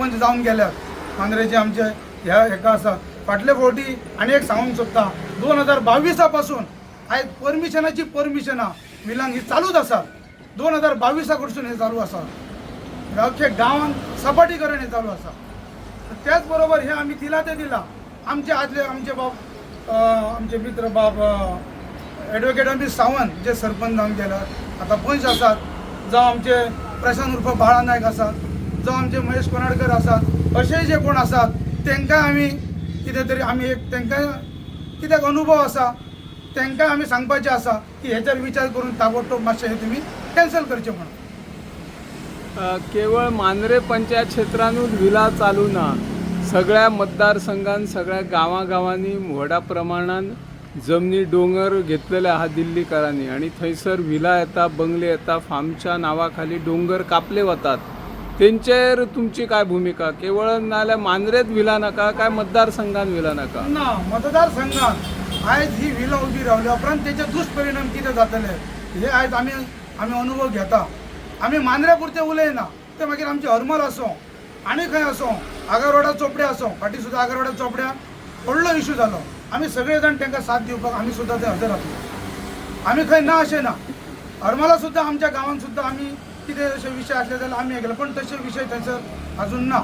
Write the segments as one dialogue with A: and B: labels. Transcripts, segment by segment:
A: सरपंच जावन गेल्यात मांद्रेचे आमचे ह्या हेका आसा फाटले फावटी आणि एक सांगूंक सोदता 2022 पासून आयज परमिशनाची परमिशनां विलांक ही चालूच आसा 2022 कडसून हे चालू आसा अख्खे गांवांत सपाटीकरण हे चालू आसा त्याच बरोबर हे आमी दिला ते दिला आमचे आदले आमचे बाब आमचे मित्र बाब ॲडव्होकेट अमित सावंत जे सरपंच जावन गेल्यात आतां पंच आसात जावं आमचे प्रशांत उर्फ बाळा नायक आसात जावं आमचे महेश कोनाडकर आसात अशें जे कोण आसात तांकां आमी कितें तरी आमी एक तांकां कित्याक अनुभव आसा तांकां आमी सांगपाचें आसा की हेचेर विचार करून ताबडतोब मातशें हे तुमी कॅन्सल करचें म्हणून
B: केवळ मांद्रे पंचायत क्षेत्रानूच विला चालू ना सगळ्या मतदारसंघान सगळ्या गांवांनी व्हडा प्रमाणान जमनी डोंगर घेतलेले आहात दिल्लीकारांनी आणि थंयसर विला येता बंगले येता फार्मच्या नांवा खाली डोंगर कापले वतात तेंचेर तुमची काय भूमिका केवळ नाल्यार मांद्रेत विला नाका काय मतदारसंघान विला नाका
A: ना मतदारसंघात आयज ही विला उबी रावल्या उपरांत तेचे दुश्परिणाम कितें जातले हे आयज आमी अनुभव घेता आमी मांद्रे पुरते उलयना ते मागीर आमचे हरमल आसूं आनी खंय आसूं आगारवाडा चोपड्या आसूं फाटीं सुद्दां आगारवाडा चोपड्या व्हडलो इशू जालो आमी सगळे जाण तांकां साथ दिवपाक आमी सुद्दां ते हजर आसले आमी खंय ना अशें ना हरमला सुद्दां आमच्या गांवांत सुद्दां आमी कितें अशे विशय आसले जाल्यार आमी हे केले पण तशे विशय थंयसर अजून ना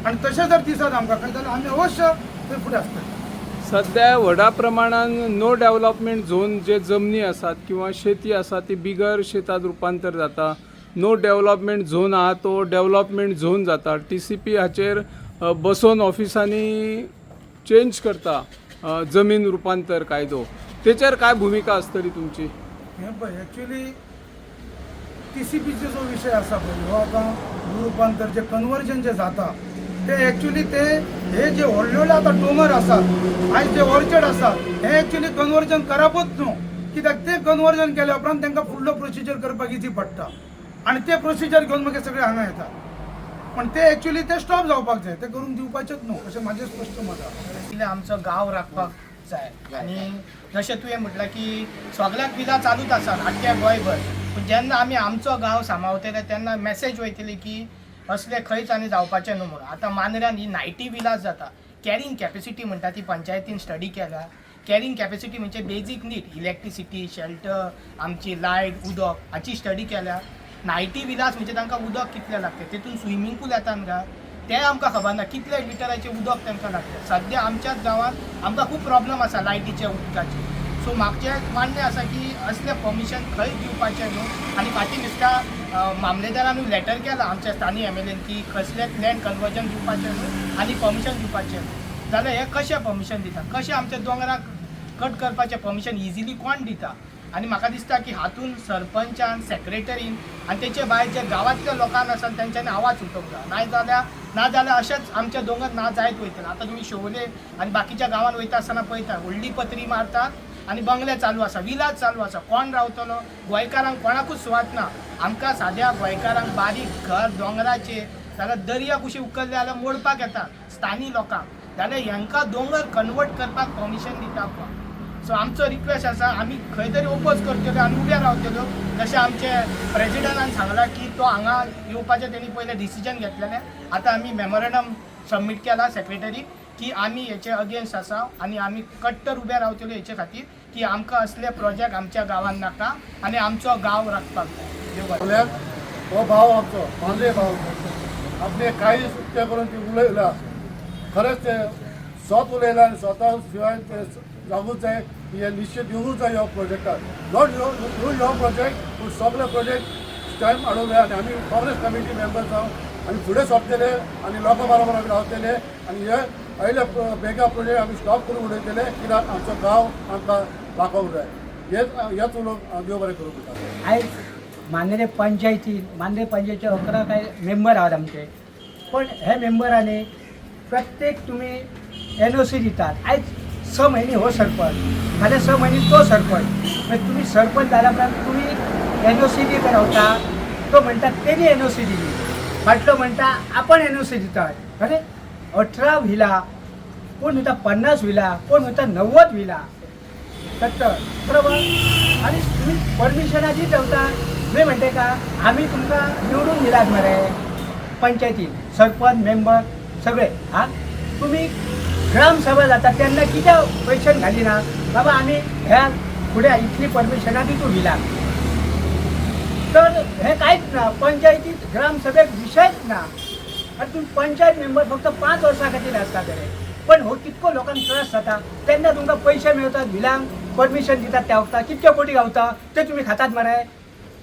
A: आनी तशें जर दिसत आमकां खंय जाल्यार आमी अवश्य थंय फुडें आसतले
B: सध्या व्हडा प्रमाणान नो डेव्हलपमेंट झोन जे जमनी आसात किंवा शेती आसा ती बिगर शेतात रुपांतर जाता नो डेव्हलपमेंट झोन आहा तो डेव्हलपमेंट झोन जाता TCP हाचेर बसोन ऑफिसांनी चेंज करता जमीन रुपांतर कायदो तेचेर काय भूमिका आसतली तुमची
A: हें पळय एक्चुली TCPचो जो विशय आसा पळय हो आतां भूरूपांतर जे कन्वर्जन जे जाता ते एक्चुली ते हे जे व्हडले व्हडले आतां डोंगर आसात आयज जे ऑर्चर्ड आसात हे एक्चुली कन्वर्जन करपूच न्हू कित्याक ते कन्वर्जन केल्या उपरांत तांकां फुडलो प्रोसिजर करपाक इजी पडटा आनी ते प्रोसिजर घेवन मागीर सगळे हांगा येतात पण ते एक्चुली ते स्टॉप जावपाक जाय ते करून दिवपाचेच न्हू अशें म्हाजें स्पश्ट मत आसा
C: आमचो गांव राखपाक जाय आनी जशें तुवें म्हटलां की सगळ्याक विला चालूच आसा आख्ख्या गोंयभर पूण जेन्ना आमी आमचो गांव सांबाळटले तेन्ना मॅसेज वयतली की असले खंयच आनी जावपाचें न्हू म्हणून आतां मांद्र्यान ही 90 विलास जाता कॅरींग कॅपेसिटी म्हणटा ती पंचायतीन स्टडी केल्या कॅरींग कॅपेसिटी म्हणजे बेजीक नीड इलेक्ट्रिसिटी शेल्टर आमची लायट उदक हाची स्टडी केल्या 90 विलास म्हणजे तांकां उदक कितलें लागता तितून स्विमींग पूल येता न्हय ते आमकां खबर ना कितले लिटराचें उदक तांकां लागता सद्या आमच्याच गांवांत आमकां खूब प्रॉब्लम आसा लायटीचे उदकाचे सो म्हाजें मान्य आसा की असलें परमिशन खंय दिवपाचें न्हू आनी फाटीं दिसता मामलेदारान लॅटर केलां आमच्या स्थानीय MLAन की कसलेंच लँड कन्वर्जन दिवपाचें न्हू आनी परमिशन दिवपाचें न्हू जाल्यार हे कशें परमिशन दिता कशें आमच्या दोंगराक कट करपाचें परमिशन इजिली कोण दिता आनी म्हाका दिसता की हातून सरपंचान सेक्रेटरीन आनी तेचे भायर जे गांवांतल्या लोकांक आसात तेंच्यांनी आवाज उठोवंक जाय नाजाल्यार अशेंच आमच्या दोंगर ना जायत वयतले आतां तुमी शोवले आनी बाकीच्या गांवांत वयता आसतना पळयता व्हडली पत्री मारतात आनी बंगले चालू आसा विलाज चालू आसा कोण रावतलो गोंयकारांक कोणाकूच सुवात ना आमकां साद्या गोंयकारांक बारीक घर दोंगराचेर जाल्यार दर्या कुशी उखल्ले जाल्यार मोडपाक येता स्थानीय लोकांक जाल्यार हांकां दोंगर कन्वर्ट करपाक परमिशन दिता कोण सो आमचो रिक्वेस्ट आसा आमी खंय तरी ओपोज करतल्यो आनी उबे रावतल्यो जशें आमचे प्रेजिडंटान सांगलां की तो हांगा येवपाचें तेणी पयलें डिसिजन घेतलेलें आतां आमी मेमोरेंडम सबमीट केला सेक्रेटरीक की आमी हेचे अगेन्स्ट आसा आनी आमी कट्टर उबे रावतल्यो हेचे खातीर की आमकां असले प्रोजेक्ट आमच्या गांवांत नाका आनी आमचो गांव राखपाक जाय
D: हो भाव आमचो मांद्रे भाव आपले काही ते करून ती उलयला खरेंच ते स्वत उलयला आनी स्वता शिवाय ते जावूच जाय हे निश्चित दिवूंक जाय ह्या प्रोजेक्टाक नॉट ह्यो प्रोजेक्ट पूण सगळे प्रोजेक्ट स्टॅम्प हाडूंक जाय आनी आमी काँग्रेस कमिटी मेंबर जावन आनी फुडें सोंपतले आनी लोकां बरोबर आमी रावतले आनी हे पयले बेगा प्रोजेक्ट आमी स्टॉप करून उडयतले कित्याक आमचो गांव आमकां दाखोवंक जाय हेच उलोवंक देव बरें करूंक जाता
E: आयज मांद्रे पंचायतीचे 11 काय मेंबर आहात आमचे पण हे मेंबरांनी प्रत्येक तुमी NOC दितात आयज 6 महिने हो सरपंच नाल्यार 6 महिने तो सरपंच म्हणजे तुम्ही सरपंच जाल्या उपरांत तुम्ही NOC दित रावता तो म्हणटा तेणी NOC दिली फाटलो म्हणटा आपण NOC दितात अरे 18 विला कोण म्हणटा 50 विला कोण म्हणटा 90 विला 70 बरोबर आणि तुम्ही परमिशनाची ठेवता मी म्हणते का आम्ही तुमकां निवडून दिलात मरे पंचायतीत सरपंच मेंबर सगळे हा तुम्ही ग्रामसभा जाता त्यांना किती पैसे घाली ना बाबा आम्ही ह्या पुढे इथली परमिशना दितो विला तर हे काहीच ना पंचायतीत ग्रामसभेत विषयच ना आणि तुम्ही पंचायत मेंबर फक्त 5 वर्सां असता तरी पण हो कितको लोकांक त्रास जाता त्यांना तुमकां पैसे मेळतात विलांक परमिशन दितात त्या वखता कितके कोटी गावता ते तुम्ही खातात मरे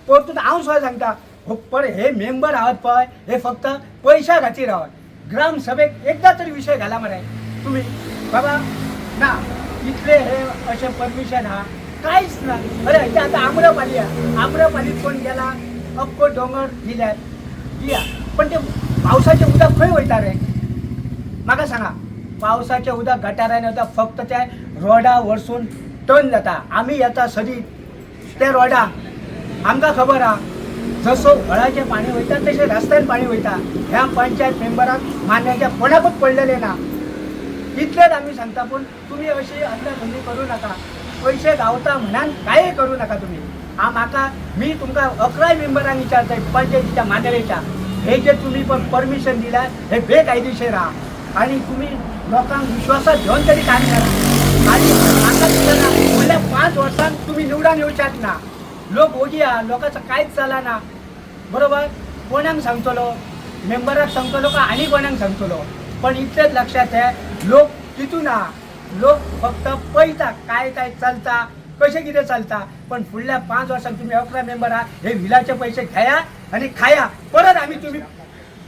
E: परतून हांव सुद्दां सांगता हो पण हे मेंबर आहात पळय हे फक्त पैशा खातीर आहात ग्रामसभेक एकदा तरी विषय घाला मरे तुम्ही बाबा ना इथले हे असे परमिशन हा काहीच ना अरे इथे आता आम्रपाली आहे आम्रपालीत कोण गेला अख्खो डोंगर दिया पण ते पावसाचे उदक खंय वयता रे म्हाका सांगा पावसाचे उदक गटारान वता फक्त त्या रोडा वरसून टर्न जाता आम्ही येता सदीत त्या रोडा आमकां खबर हा जसो व्हळाचें पाणी वयता तशें रस्त्यान पाणी वयता ह्या पंचायत मेंबराक मान्याच्या कोणाकूच पडलेले ना इतलेच आम्ही सांगता पण तुम्ही अशी अंधधंदी करू नका पैसे गावता म्हणान काय करू नका तुम्ही म्हाका मी तुमकां 11 मेंबरांक विचारताय पंचायतीच्या मांद्रेच्या हे जे तुम्ही पण परमिशन दिला हे बेकायदेशीर आहा आणि तुम्ही लोकांक विश्वासात घेऊन तरी काम करा आणि म्हाका दिसना फुडल्या 5 वर्सांत तुम्ही निवडून येवच्यात ना लोक ओगी आहा लोकांचं कांयच चला ना बरोबर कोणाक सांगतलो मेंबराक सांगतलो का आनी कोणाक सांगतलो पण इतलेच लक्षात आहे लोक तितून आहा लोक फक्त पळयता काय काय चलता कशें कितें चलता पण फुडल्या 5 वर्सांक तुम्ही 11 मेंबर आहात हे विलाचे पैसे घ्या आणि खाया परत आम्ही तुम्ही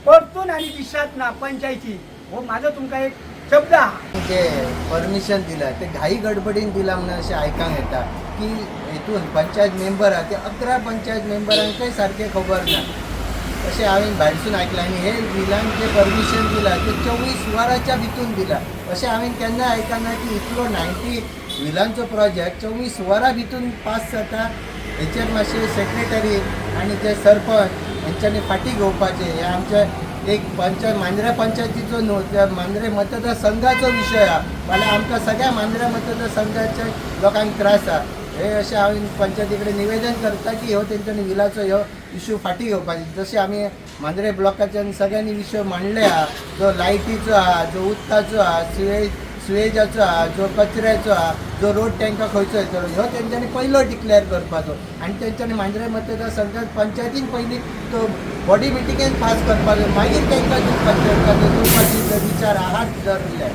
E: परतून आणि दिशात ना पंचायती हो माझं तुमकां एक शब्द आहा
F: जे परमिशन दिला ते घाई गडबडीन दिला म्हणून अशें आयकांक येता की हेतून पंचायत मेंबर आहा ते 11 पंचायत मेंबरांकय सारकें खबर ना अशें हांवें भायरसून आयकलां आनी हे विलांक जे परमिशन दिला ते 24 वरांच्या भितून दिला अशें हांवें केन्ना आयकना की इतलो 90 विलांचो प्रोजेक्ट 24 वरां भितून पास जाता हेचेर मातशें सेक्रेटरी आनी जे सरपंच हेंच्यांनी फाटीं घेवपाचें हे आमचे एक मांद्रे पंचायतीचो न्हू त्या मांद्रे मतदारसंघाचो विशय आहा फाल्यां आमकां सगळ्या मांद्रे मतदारसंघाच्या लोकांक त्रास आहा हे अशें हांवें पंचायती कडेन निवेदन करता की ह्यो तेंच्यांनी विलाचो ह्यो इश्यू फाटीं घेवपाचो जशें आमी मांद्रे ब्लॉकाच्यान सगळ्यांनी विशय मांडले आहा जो लायटीचो आहा जो उदकाचो आहा सुवेजाचो आहा जो कचऱ्याचो आहा जो रोड टँकर खंयचो येतलो ह्यो तेंच्यांनी पयलो डिक्लेअर करपाचो आनी तेंच्यांनी मांद्रे मतदारसंघात पंचायतीन पयलीं तो बॉडी मिटिंगेन पास करपाचो मागीर तांकां पंचायत करपाची विचार आहात धरले